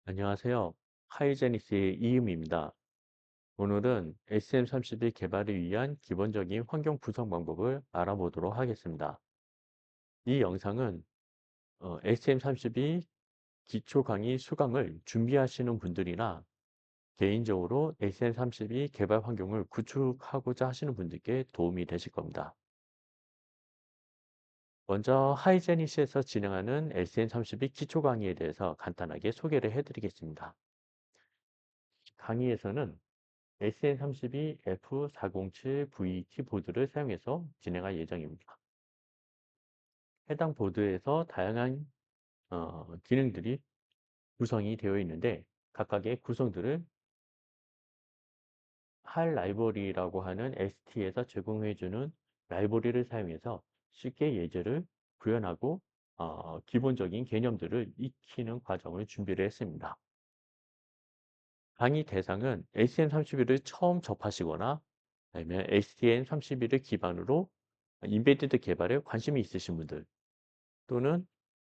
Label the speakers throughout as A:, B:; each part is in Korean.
A: 안녕하세요. 하이제닉스의 이음입니다. 오늘은 SM32 개발을 위한 기본적인 환경 구성 방법을 알아보도록 하겠습니다. 이 영상은 SM32 기초 강의 수강을 준비하시는 분들이나 개인적으로 SM32 개발 환경을 구축하고자 하시는 분들께 도움이 되실 겁니다. 먼저 하이제닉스에서 진행하는 SM32 기초 강의에 대해서 간단하게 소개를 해드리겠습니다. 강의에서는 SN32F407V 키보드를 사용해서 진행할 예정입니다. 해당 보드에서 다양한 기능들이 구성이 되어 있는데 각각의 구성들을 할 라이브러리라고 하는 ST에서 제공해주는 라이브러리를 사용해서 쉽게 예제를 구현하고 기본적인 개념들을 익히는 과정을 준비를 했습니다. 강의 대상은 SN32를 처음 접하시거나 아니면 STN32를 기반으로 인베디드 개발에 관심이 있으신 분들 또는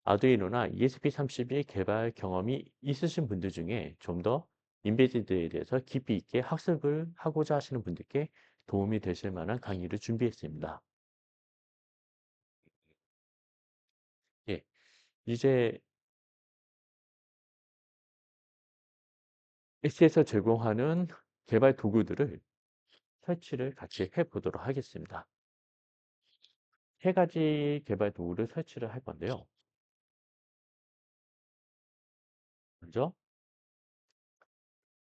A: 아두이노나 ESP32 개발 경험이 있으신 분들 중에 좀 더 인베디드에 대해서 깊이 있게 학습을 하고자 하시는 분들께 도움이 되실 만한 강의를 준비했습니다. 예, 이제 X에서 제공하는 개발 도구들을 설치를 같이 해보도록 하겠습니다. 세 가지 개발 도구를 설치를 할 건데요. 먼저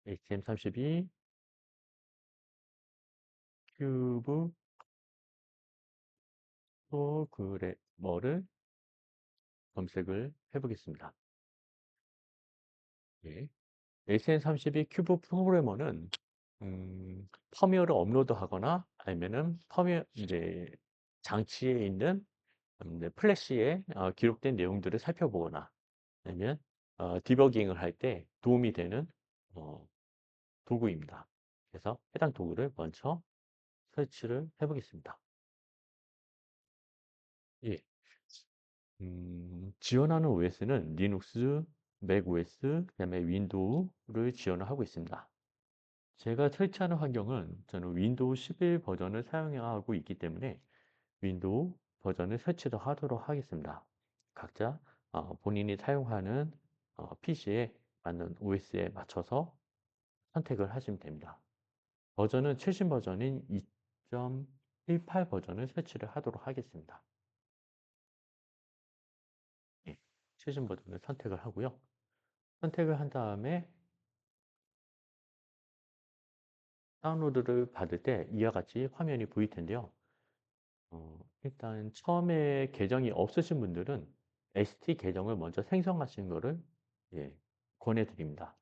A: HM32 큐브 프로그래머를 검색을 해보겠습니다. 예. SN32 큐브 프로그래머는 펌웨어를 업로드하거나 아니면은 펌웨어 이제 장치에 있는 플래시에 기록된 내용들을 살펴보거나 아니면 디버깅을 할 때 도움이 되는 어, 도구입니다. 그래서 해당 도구를 먼저 설치를 해보겠습니다. 예. 지원하는 OS는 리눅스, 맥OS, 그다음에 윈도우를 지원을 하고 있습니다. 제가 설치하는 환경은 저는 윈도우 11 버전을 사용하고 있기 때문에 윈도우 버전을 설치도 하도록 하겠습니다. 각자 본인이 사용하는 PC에 맞는 OS에 맞춰서 선택을 하시면 됩니다. 버전은 최신 버전인 2.18 버전을 설치를 하도록 하겠습니다. 예, 최신 버전을 선택을 하고요. 선택을 한 다음에 다운로드를 받을 때 이와 같이 화면이 보일 텐데요. 일단 처음에 계정이 없으신 분들은 ST 계정을 먼저 생성하시는 것을 예, 권해드립니다.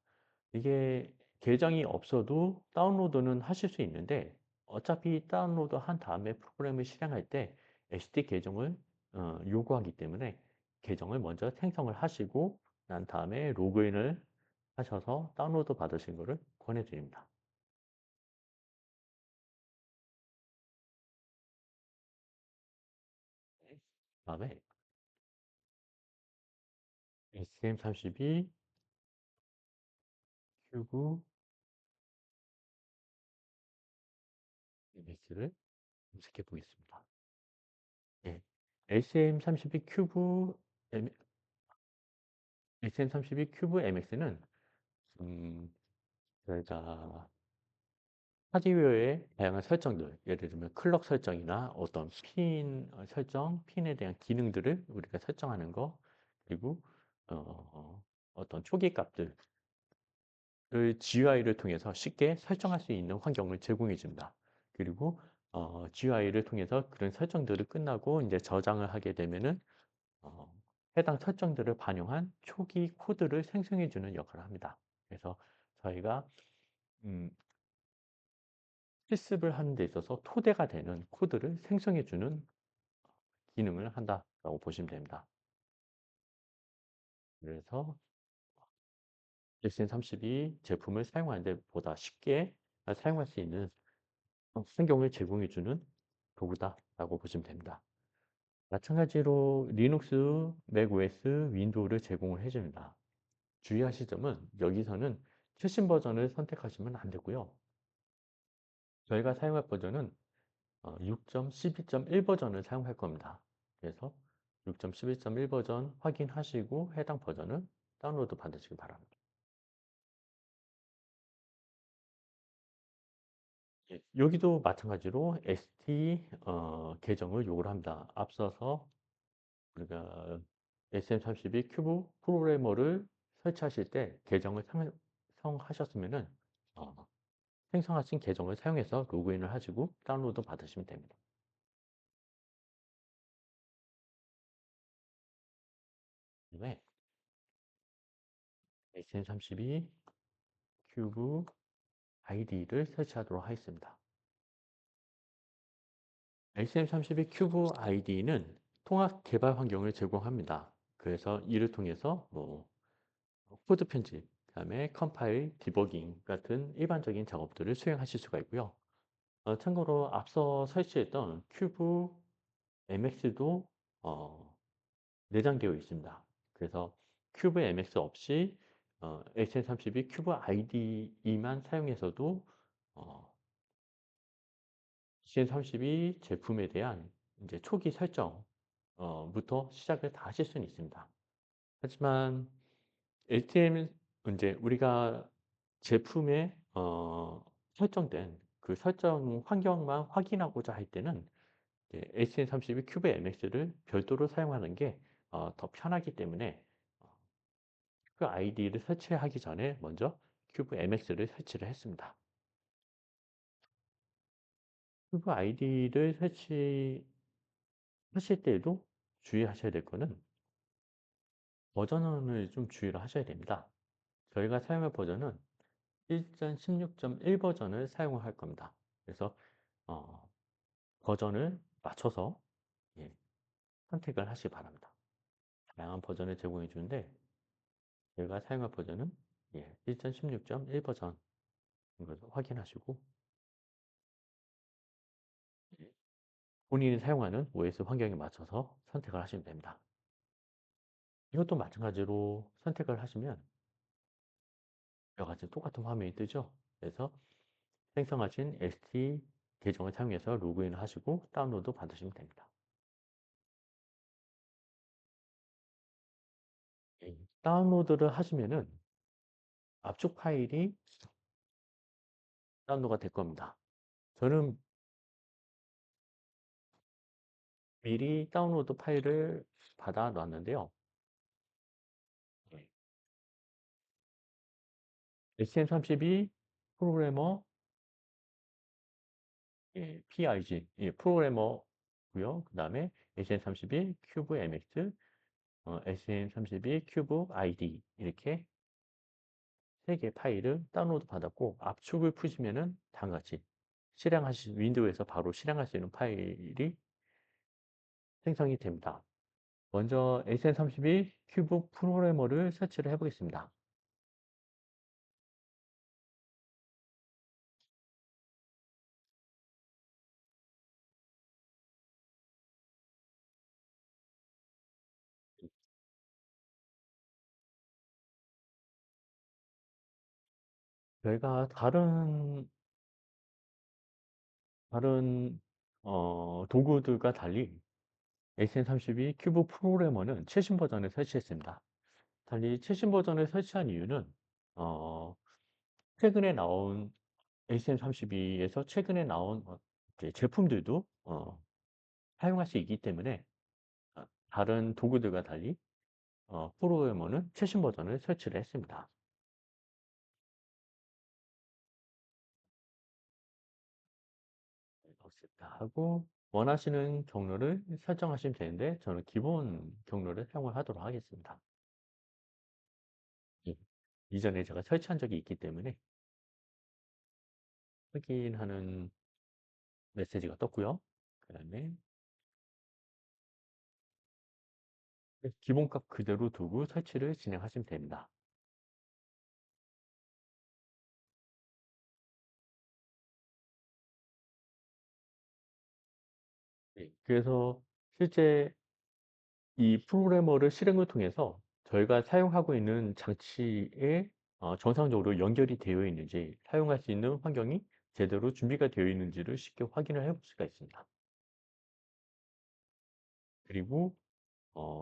A: 이게 계정이 없어도 다운로드는 하실 수 있는데 어차피 다운로드 한 다음에 프로그램을 실행할 때 ST 계정을 요구하기 때문에 계정을 먼저 생성을 하시고 난 다음에 로그인을 하셔서 다운로드 받으신 것을 권해드립니다. 다음에 SM32 큐브 MS를 검색해 보겠습니다. 예. SM32 큐브 SM32 큐브 MX는 저희가 하드웨어의 다양한 설정들, 예를 들면 클럭 설정이나 어떤 핀 설정, 핀에 대한 기능들을 우리가 설정하는 거, 그리고 어떤 초기 값들을 GUI를 통해서 쉽게 설정할 수 있는 환경을 제공해 줍니다. 그리고 GUI를 통해서 그런 설정들을 끝나고 이제 저장을 하게 되면은 어, 해당 설정들을 반영한 초기 코드를 생성해 주는 역할을 합니다. 그래서 저희가 음, 실습을 하는 데 있어서 토대가 되는 코드를 생성해 주는 기능을 한다라고 보시면 됩니다. 그래서 SN32 제품을 사용하는데 보다 쉽게 사용할 수 있는 환경을 제공해 주는 도구다라고 보시면 됩니다. 마찬가지로 리눅스, 맥OS, 윈도우를 제공을 해줍니다. 주의하실 점은 여기서는 최신 버전을 선택하시면 안 되고요. 저희가 사용할 버전은 6.12.1 버전을 사용할 겁니다. 그래서 6.12.1 버전 확인하시고 해당 버전을 다운로드 받으시기 바랍니다. 예, 여기도 마찬가지로 ST 계정을 요구를 합니다. 앞서서 우리가 SM32 큐브 프로그래머를 설치하실 때 계정을 생성하셨으면은 어, 생성하신 계정을 사용해서 로그인을 하시고 다운로드 받으시면 됩니다. 네, SM32 큐브 아이디를 설치하도록 하겠습니다. SM32 큐브 아이디는 통합 개발 환경을 제공합니다. 그래서 이를 통해서 뭐 코드 편집, 그다음에 컴파일, 디버깅 같은 일반적인 작업들을 수행하실 수가 있고요. 참고로 앞서 설치했던 큐브 MX도 내장되어 있습니다. 그래서 큐브 MX 없이 SN32 큐브 IDE만 사용해서도 SN32 제품에 대한 이제 초기 설정부터 시작을 다 하실 수는 있습니다. 하지만 LTM 이제 우리가 제품에 설정된 그 설정 환경만 확인하고자 할 때는 SN32 큐브 MX를 별도로 사용하는 게 더 편하기 때문에 그 아이디를 설치하기 전에 먼저 큐브 MX를 설치를 했습니다. 큐브 아이디를 설치하실 때에도 주의하셔야 될 거는 버전을 좀 주의를 하셔야 됩니다. 저희가 사용할 버전은 1.16.1 버전을 사용할 겁니다. 그래서 어, 버전을 맞춰서 예, 선택을 하시기 바랍니다. 다양한 버전을 제공해 주는데 저희가 사용할 버전은 1.16.1 버전 이것을 확인하시고 예, 본인이 사용하는 OS 환경에 맞춰서 선택을 하시면 됩니다. 이것도 마찬가지로 선택을 하시면 여러 가지 똑같은 화면이 뜨죠. 그래서 생성하신 ST 계정을 사용해서 로그인을 하시고 다운로드 받으시면 됩니다. 다운로드를 하시면은 압축 파일이 다운로드가 될 겁니다. 저는 미리 다운로드 파일을 받아 놨는데요. SM32 프로그래머 PIG 프로그래머고요. 그 다음에 SM32 큐브 MX, SM32 큐브 ID 이렇게 세 개 파일을 다운로드 받았고 압축을 푸시면은 다음과 같이 실행하실 윈도우에서 바로 실행할 수 있는 파일이 생성이 됩니다. 먼저 SM32 큐브 프로그래머를 설치를 해보겠습니다. 저희가 다른 도구들과 달리 SN32 큐브 프로그래머는 최신 버전을 설치했습니다. 달리 최신 버전을 설치한 이유는 어, 최근에 나온 SN32에서 최근에 나온 이제 제품들도 사용할 수 있기 때문에 다른 도구들과 달리 프로그래머는 최신 버전을 설치를 했습니다. 하고 원하시는 경로를 설정하시면 되는데 저는 기본 경로를 사용을 하도록 하겠습니다. 예. 이전에 제가 설치한 적이 있기 때문에 확인하는 메시지가 떴고요. 그 다음에 기본값 그대로 두고 설치를 진행하시면 됩니다. 그래서 실제 이 프로그래머를 실행을 통해서 저희가 사용하고 있는 장치에 정상적으로 연결이 되어 있는지, 사용할 수 있는 환경이 제대로 준비가 되어 있는지를 쉽게 확인을 해볼 수가 있습니다. 그리고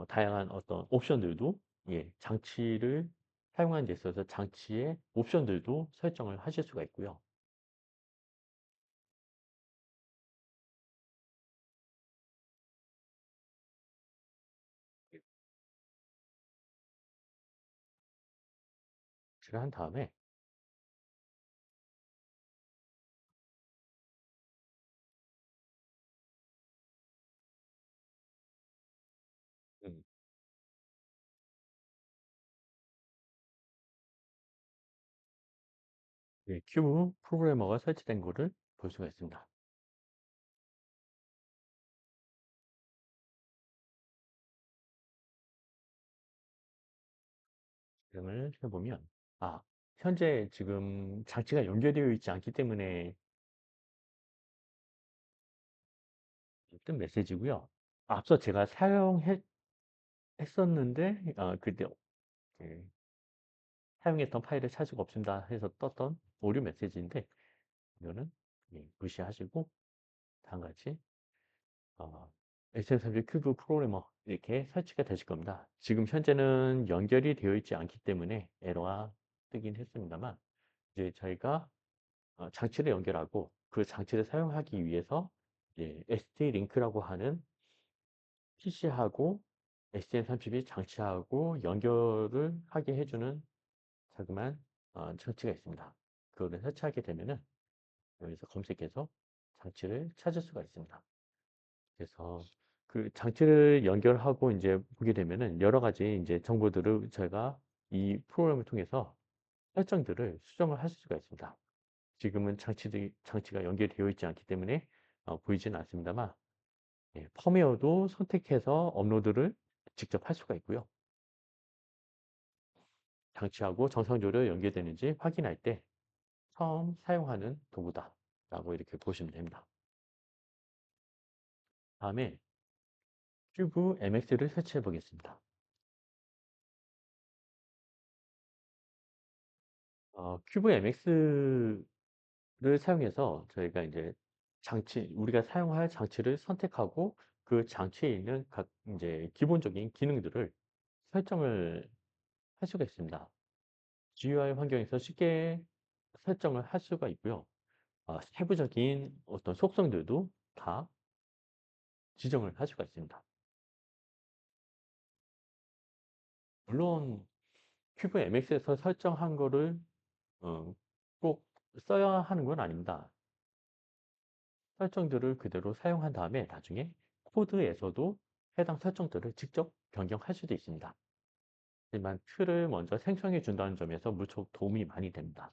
A: 다양한 어떤 옵션들도, 예, 장치를 사용하는 데 있어서 장치의 옵션들도 설정을 하실 수가 있고요. 설치를 한 다음에 음, 예, 큐브 프로그래머가 설치된 거를 볼 수가 있습니다. 실행을 해보면, 아, 현재 지금 장치가 연결되어 있지 않기 때문에 뜬 메시지고요. 앞서 제가 했었는데, 그때 그 사용했던 파일을 찾을 수가 없습니다 해서 떴던 오류 메시지인데, 이거는 예, 무시하시고 다음 같이 SM30 큐브 프로그래머 이렇게 설치가 되실 겁니다. 지금 현재는 연결이 되어 있지 않기 때문에 에러가 뜨긴 했습니다만, 이제 저희가 장치를 연결하고 그 장치를 사용하기 위해서 이제 ST 링크라고 하는 PC하고 STM32 장치하고 연결을 하게 해주는 자그마한 장치가 있습니다. 그거를 설치하게 되면은 여기서 검색해서 장치를 찾을 수가 있습니다. 그래서 그 장치를 연결하고 이제 보게 되면은 여러 가지 이제 정보들을 저희가 이 프로그램을 통해서 설정들을 수정을 하실 수가 있습니다. 지금은 장치가 연결되어 있지 않기 때문에 보이지는 않습니다만, 예, 펌웨어도 선택해서 업로드를 직접 할 수가 있고요. 장치하고 정상적으로 연결되는지 확인할 때 처음 사용하는 도구다라고 이렇게 보시면 됩니다. 다음에 큐브 MX를 설치해 보겠습니다. 큐브 MX를 사용해서 저희가 이제 우리가 사용할 장치를 선택하고 그 장치에 있는 각 이제 기본적인 기능들을 설정을 할 수가 있습니다. GUI 환경에서 쉽게 설정을 할 수가 있고요. 세부적인 어떤 속성들도 다 지정을 할 수가 있습니다. 물론 큐브 MX에서 설정한 거를 어, 꼭 써야 하는 건 아닙니다. 설정들을 그대로 사용한 다음에 나중에 코드에서도 해당 설정들을 직접 변경할 수도 있습니다. 하지만 틀을 먼저 생성해 준다는 점에서 무척 도움이 많이 됩니다.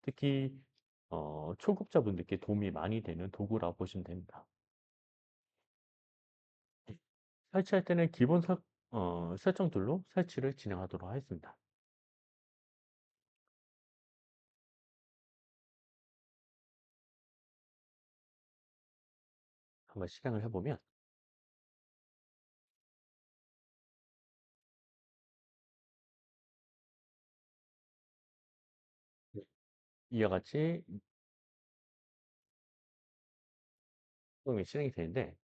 A: 특히 초급자분들께 도움이 많이 되는 도구라고 보시면 됩니다. 설치할 때는 기본 설정들로 설치를 진행하도록 하겠습니다. 한번 실행을 해보면 이와 같이 프로그램이 실행이 되는데,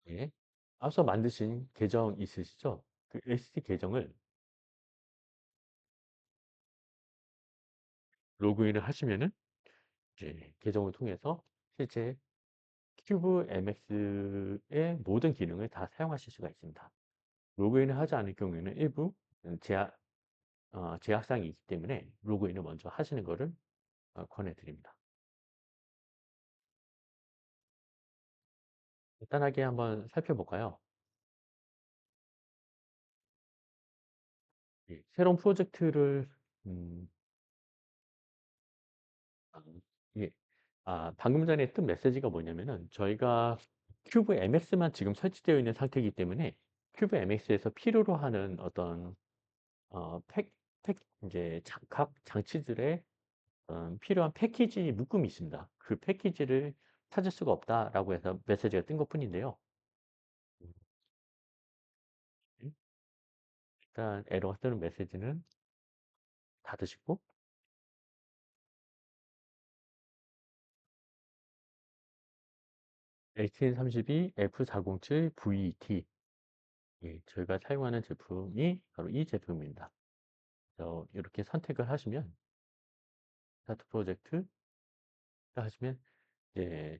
A: 예, 앞서 만드신 계정 있으시죠? 그 ST 계정을 로그인을 하시면은 이제 계정을 통해서 실제 큐브 MX의 모든 기능을 다 사용하실 수가 있습니다. 로그인을 하지 않을 경우에는 일부 제약사항이 있기 때문에 로그인을 먼저 하시는 것을 권해드립니다. 간단하게 한번 살펴볼까요? 예, 새로운 프로젝트를 음, 아, 예. 방금 전에 뜬 메시지가 뭐냐면은 저희가 큐브 MX만 지금 설치되어 있는 상태이기 때문에 큐브 MX에서 필요로 하는 어떤 어, 팩, 이제 각 장치들의 필요한 패키지 묶음이 있습니다. 그 패키지를 찾을 수가 없다라고 해서 메시지가 뜬 것뿐인데요. 일단 에러가 뜨는 메시지는 닫으시고 HN32 F407 VT, 예, 저희가 사용하는 제품이 바로 이 제품입니다. 이렇게 선택을 하시면 스타트 프로젝트 하시면 예,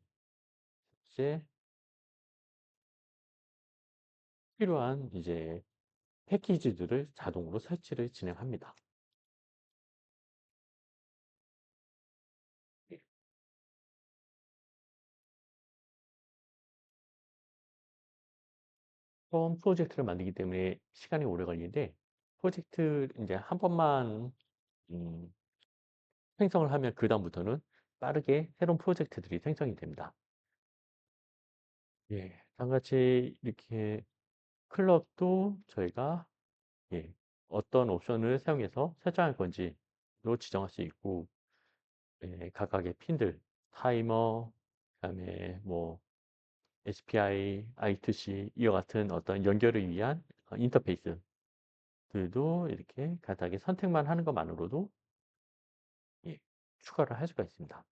A: 이제 필요한 이제 패키지들을 자동으로 설치를 진행합니다. 예. 처음 프로젝트를 만들기 때문에 시간이 오래 걸리는데 프로젝트 이제 한 번만 음, 생성을 하면 그다음부터는 빠르게 새로운 프로젝트들이 생성이 됩니다. 예, 다같이 이렇게 클럽도 저희가 예, 어떤 옵션을 사용해서 설정할 건지로 지정할 수 있고 예, 각각의 핀들, 타이머, 그다음에 뭐 SPI, I2C 이와 같은 어떤 연결을 위한 인터페이스들도 이렇게 간단하게 선택만 하는 것만으로도 예, 추가를 할 수가 있습니다.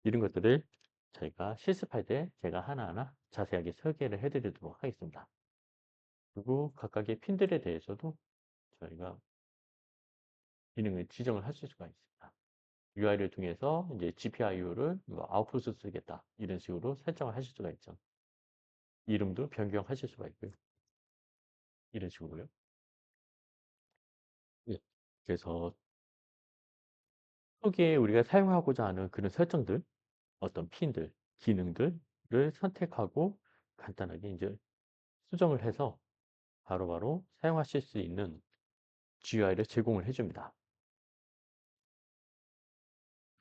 A: 이런 것들을 저희가 실습할 때 제가 하나하나 자세하게 설계를 해드리도록 하겠습니다. 그리고 각각의 핀들에 대해서도 저희가 기능을 지정을 하실 수가 있습니다. UI를 통해서 이제 GPIO를 뭐 아웃풋을 쓰겠다 이런 식으로 설정을 하실 수가 있죠. 이름도 변경하실 수가 있고요. 이런 식으로요. 예. 그래서 초기에 우리가 사용하고자 하는 그런 설정들, 어떤 핀들, 기능들을 선택하고 간단하게 이제 수정을 해서 바로바로 사용하실 수 있는 GUI를 제공을 해줍니다.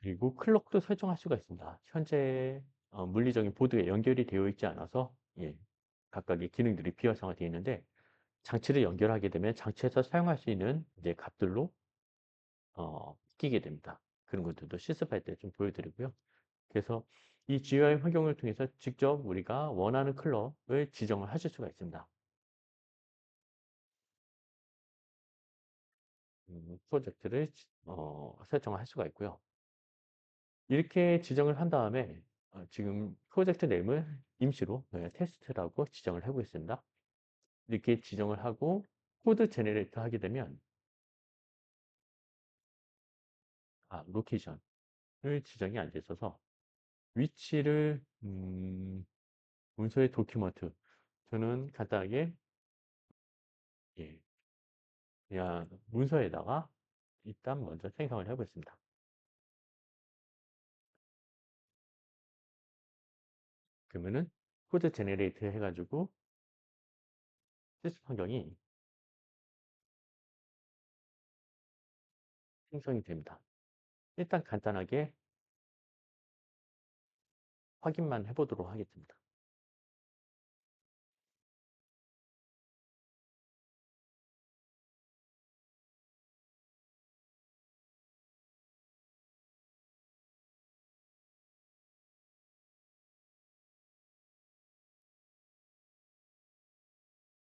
A: 그리고 클럭도 설정할 수가 있습니다. 현재 물리적인 보드에 연결이 되어 있지 않아서 예, 각각의 기능들이 비활성화되어 있는데 장치를 연결하게 되면 장치에서 사용할 수 있는 이제 값들로 끼게 됩니다. 그런 것들도 실습할 때 좀 보여드리고요. 그래서 이 GUI 환경을 통해서 직접 우리가 원하는 컬러를 지정을 하실 수가 있습니다. 프로젝트를 설정을 할 수가 있고요. 이렇게 지정을 한 다음에 지금 프로젝트 네임을 임시로 테스트라고 지정을 하고 있습니다. 이렇게 지정을 하고 코드 제네레이터 하게 되면 로케이션을 지정이 안 돼 있어서 위치를 문서의 도큐먼트 저는 간단하게 예, 그냥 문서에다가 일단 먼저 생성을 해보겠습니다. 그러면은 코드 제네레이트 해가지고 실습 환경이 생성이 됩니다. 일단 간단하게 확인만 해보도록 하겠습니다.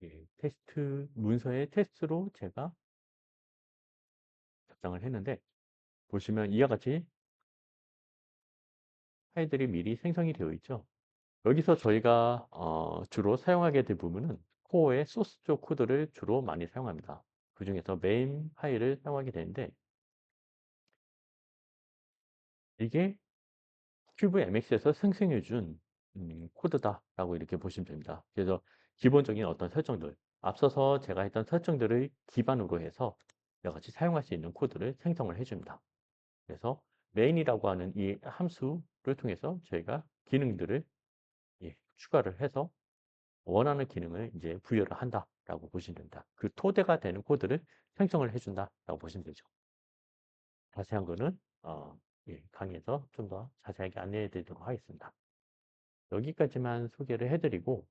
A: 예, 테스트 문서의 테스트로 제가 작성을 했는데 보시면 이와 같이 파일들이 미리 생성이 되어 있죠. 여기서 저희가 주로 사용하게 될 부분은 코어의 소스 쪽 코드를 주로 많이 사용합니다. 그 중에서 메인 파일을 사용하게 되는데 이게 큐브 MX에서 생성해준 코드다라고 이렇게 보시면 됩니다. 그래서 기본적인 어떤 설정들, 앞서서 제가 했던 설정들을 기반으로 해서 여러 가지 사용할 수 있는 코드를 생성을 해줍니다. 그래서 main이라고 하는 이 함수를 통해서 저희가 기능들을 추가를 해서 원하는 기능을 이제 부여를 한다라고 보시면 됩니다. 그 토대가 되는 코드를 생성을 해준다라고 보시면 되죠. 자세한 거는 강의에서 좀 더 자세하게 안내해 드리도록 하겠습니다. 여기까지만 소개를 해드리고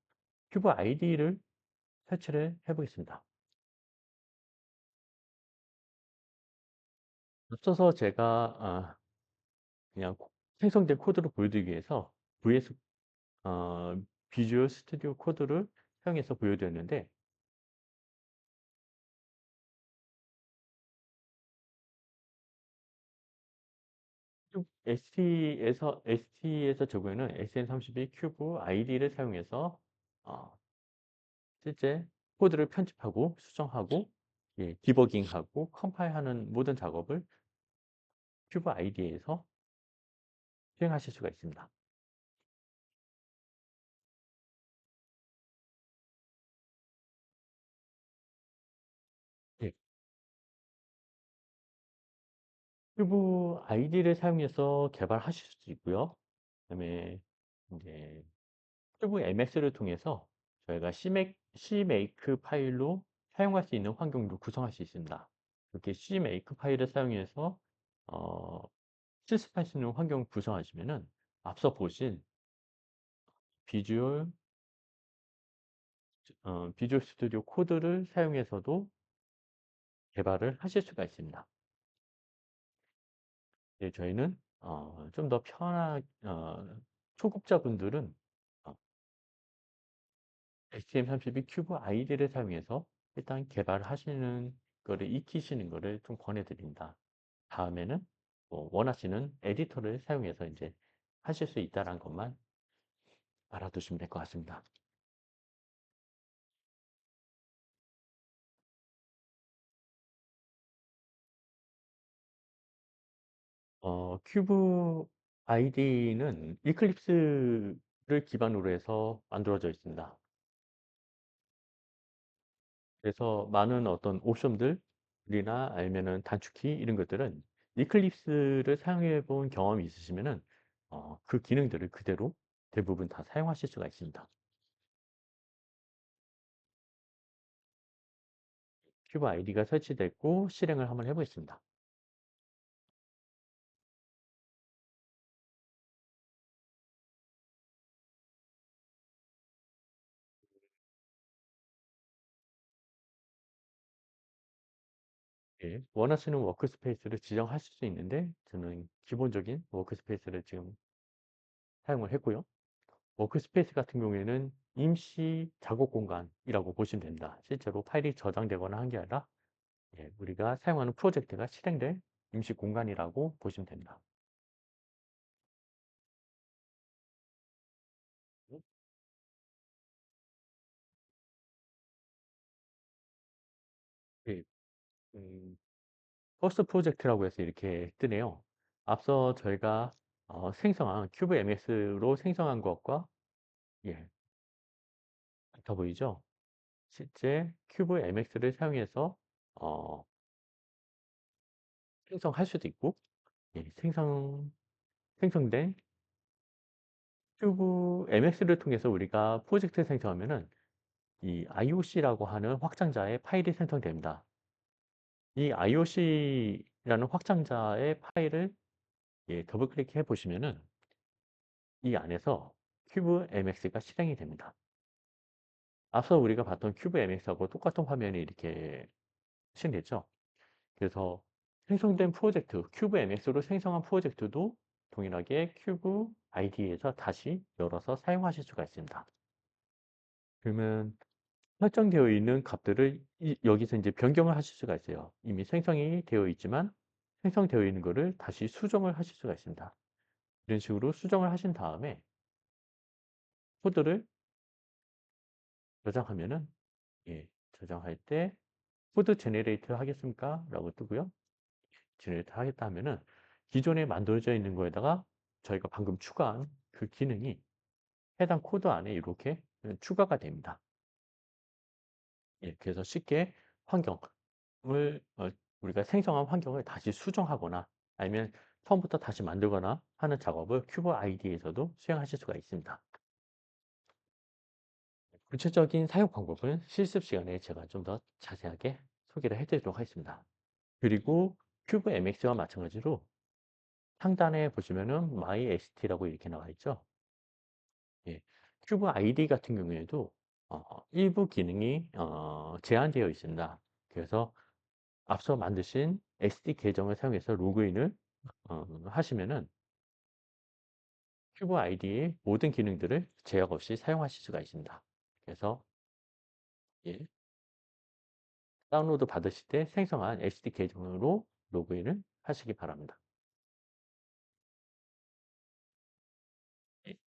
A: 큐브 아이디를 설치를 해보겠습니다. 앞서서 제가 그냥 생성된 코드를 보여드리기 위해서 VS 비주얼 스튜디오 코드를 사용해서 보여드렸는데 ST에서 적용하는 SN32 큐브 아이디를 사용해서 어, 실제 코드를 편집하고 수정하고 예, 디버깅하고 컴파일하는 모든 작업을 큐브 아이디에서 수행하실 수가 있습니다. 예, 큐브 아이디를 사용해서 개발하실 수도 있고요. 그다음에 이제 큐브 MS를 통해서 저희가 CMake 파일로 사용할 수 있는 환경도 구성할 수 있습니다. 이렇게 CMake 파일을 사용해서 어, 실습할 수 있는 환경을 구성하시면은 앞서 보신 비주얼 비주얼 스튜디오 코드를 사용해서도 개발을 하실 수가 있습니다. 네, 저희는 좀 더 초급자분들은 HTML32 큐브 아이디를 사용해서 일단 개발하시는 거를 익히시는 거를 좀 권해드립니다. 다음에는 뭐 원하시는 에디터를 사용해서 이제 하실 수 있다는 것만 알아두시면 될 것 같습니다. 큐브 아이디는 이클립스를 기반으로 해서 만들어져 있습니다. 그래서 많은 어떤 옵션들이나 아니면은 단축키 이런 것들은 이클립스를 사용해 본 경험이 있으시면은 그 기능들을 그대로 대부분 다 사용하실 수가 있습니다. 큐브 아이디가 설치됐고 실행을 한번 해보겠습니다. 예, 원하시는 워크스페이스를 지정하실 수 있는데 저는 기본적인 워크스페이스를 지금 사용을 했고요. 워크스페이스 같은 경우에는 임시 작업 공간이라고 보시면 됩니다. 실제로 파일이 저장되거나 한 게 아니라 예, 우리가 사용하는 프로젝트가 실행될 임시 공간이라고 보시면 됩니다. 예, 음, 퍼스트 프로젝트라고 해서 이렇게 뜨네요. 앞서 저희가 생성한 큐브 MS로 생성한 것과 예, 같아 보이죠? 실제 큐브 MX를 사용해서 어, 생성할 수도 있고 예, 생성된 큐브 MX를 통해서 우리가 프로젝트를 생성하면은 이 IOC라고 하는 확장자의 파일이 생성됩니다. 이 IOC라는 확장자의 파일을 예, 더블 클릭해 보시면은 이 안에서 큐브 MX가 실행이 됩니다. 앞서 우리가 봤던 큐브 MX하고 똑같은 화면이 이렇게 실행됐죠. 그래서 생성된 프로젝트, 큐브 MX로 생성한 프로젝트도 동일하게 큐브 ID에서 다시 열어서 사용하실 수가 있습니다. 그러면 설정되어 있는 값들을 여기서 이제 변경을 하실 수가 있어요. 이미 생성이 되어 있지만 생성되어 있는 거를 다시 수정을 하실 수가 있습니다. 이런 식으로 수정을 하신 다음에 코드를 저장하면은 예, 저장할 때 코드 제네레이터 하겠습니까? 라고 뜨고요. 제네레이터 하겠다 하면은 기존에 만들어져 있는 거에다가 저희가 방금 추가한 그 기능이 해당 코드 안에 이렇게 추가가 됩니다. 예, 그래서 쉽게 환경을 우리가 생성한 환경을 다시 수정하거나 아니면 처음부터 다시 만들거나 하는 작업을 큐브 아이디에서도 수행하실 수가 있습니다. 구체적인 사용 방법은 실습 시간에 제가 좀 더 자세하게 소개를 해드리도록 하겠습니다. 그리고 큐브 MX와 마찬가지로 상단에 보시면은 MyST라고 이렇게 나와 있죠. 예, 큐브 아이디 같은 경우에도 일부 기능이 제한되어 있습니다. 그래서 앞서 만드신 SD 계정을 사용해서 로그인을 하시면은 큐브 아이디의 모든 기능들을 제약 없이 사용하실 수가 있습니다. 그래서 예, 다운로드 받으실 때 생성한 SD 계정으로 로그인을 하시기 바랍니다.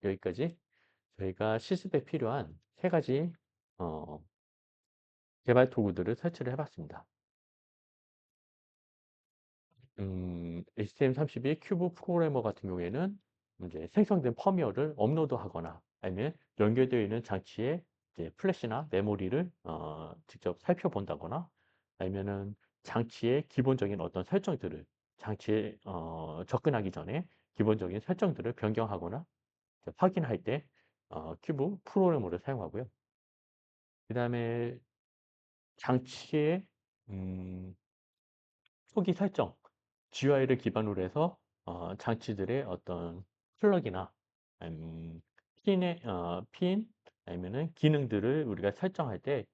A: 여기까지 저희가 실습에 필요한 세 가지 어, 개발 도구들을 설치를 해봤습니다. HTML32 큐브 프로그래머 같은 경우에는 이제 생성된 펌웨어를 업로드하거나 아니면 연결되어 있는 장치에 이제 플래시나 메모리를 직접 살펴본다거나 아니면은 장치의 기본적인 어떤 설정들을 장치에 접근하기 전에 기본적인 설정들을 변경하거나 이제 확인할 때 큐브 프로그래머를 사용하고요. 그 다음에 장치의 음, 초기 설정, GUI를 기반으로 해서 장치들의 어떤 플러그나 아니면 핀 아니면은 기능들을 우리가 설정할 때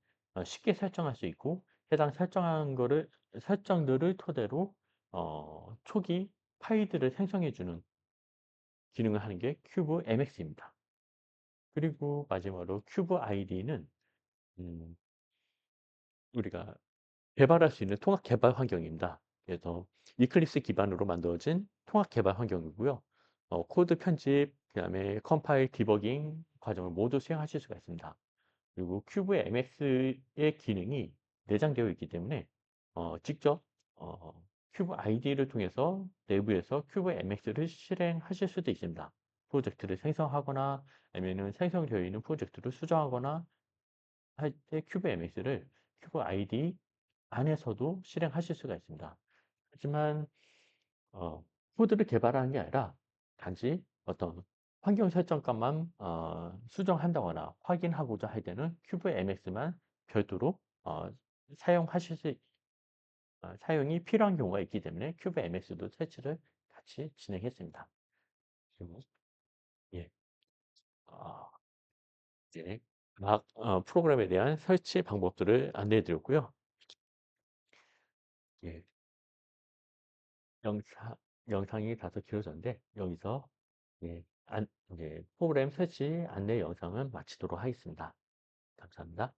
A: 쉽게 설정할 수 있고 해당 설정한 거를 설정들을 토대로 초기 파일들을 생성해 주는 기능을 하는 게 큐브 MX입니다. 그리고 마지막으로 큐브 ID는 우리가 개발할 수 있는 통합 개발 환경입니다. 그래서 이클립스 기반으로 만들어진 통합 개발 환경이고요. 코드 편집, 그다음에 컴파일, 디버깅 과정을 모두 수행하실 수가 있습니다. 그리고 큐브 MX의 기능이 내장되어 있기 때문에 직접 어, 큐브 아이디를 통해서 내부에서 큐브 MX를 실행하실 수도 있습니다. 프로젝트를 생성하거나 아니면 생성되어 있는 프로젝트를 수정하거나 할 때 큐브 MX를 큐브 아이디 안에서도 실행하실 수가 있습니다. 하지만 코드를 개발하는 게 아니라 단지 어떤 환경 설정값만 수정한다거나 확인하고자 할 때는 큐브 MX만 별도로 사용하실 수, 사용이 필요한 경우가 있기 때문에 큐브 MX도 설치를 같이 진행했습니다. 그리고 예, 어, 이제 각 프로그램에 대한 설치 방법들을 안내해 드렸고요. 예, 영상이 다소 길어졌는데 여기서 예, 이제 프로그램 설치 안내 영상은 마치도록 하겠습니다. 감사합니다.